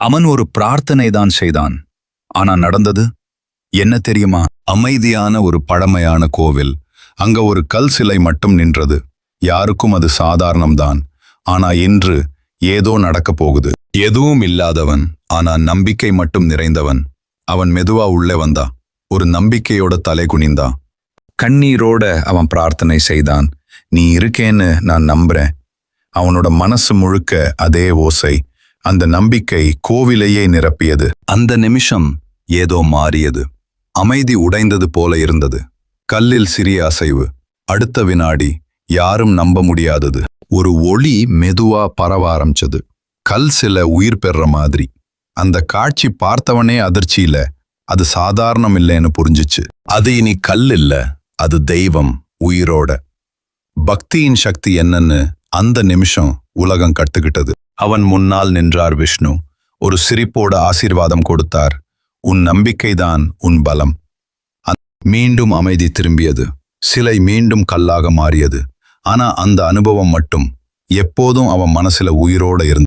அவன் ஒரு பிரார்த்தனை தான் செய்தான். ஆனா நடந்தது என்ன தெரியுமா? அமைதியான ஒரு பழமையான கோவில். அங்க ஒரு கல் சிலை மட்டும் நின்றது. யாருக்கும் அது சாதாரணம்தான். ஆனா இன்று ஏதோ நடக்கப் போகுது. எதுவும் இல்லாதவன், ஆனா நம்பிக்கை மட்டும் நிறைந்தவன். அவன் மெதுவா உள்ளே வந்தா. ஒரு நம்பிக்கையோட தலை குனிந்தா. கண்ணீரோட அவன் பிரார்த்தனை செய்தான். நீ இருக்கேன்னு நான் நம்புறேன். அவனோட மனசு முழுக்க அதே ஓசை. அந்த நம்பிக்கை கோவிலையே நிரப்பியது. அந்த நிமிஷம் ஏதோ மாறியது. அமைதி உடைந்தது போல இருந்தது. கல்லில் சிறிய அசைவு. அடுத்த வினாடி யாரும் நம்ப முடியாதது. ஒரு ஒளி மெதுவா பரவ ஆரம்பிச்சது. கல் சில உயிர் பெற மாதிரி. அந்த காட்சி பார்த்தவனே அதிர்ச்சியில அது சாதாரணம் இல்லைன்னு புரிஞ்சிச்சு. அது இனி கல் இல்ல, அது தெய்வம் உயிரோட. பக்தியின் சக்தி என்னன்னு அந்த நிமிஷம் உலகம் கட்டுக்கிட்டது. அவன் முன்னால் நின்றார் விஷ்ணு. ஒரு சிரிப்போட ஆசீர்வாதம் கொடுத்தார். உன் நம்பிக்கைதான் உன் பலம். மீண்டும் அமைதி திரும்பியது. சிலை மீண்டும் கல்லாக மாறியது. ஆனா அந்த அனுபவம் மட்டும் எப்போதும் அவன் மனசுல உயிரோட இருந்தது.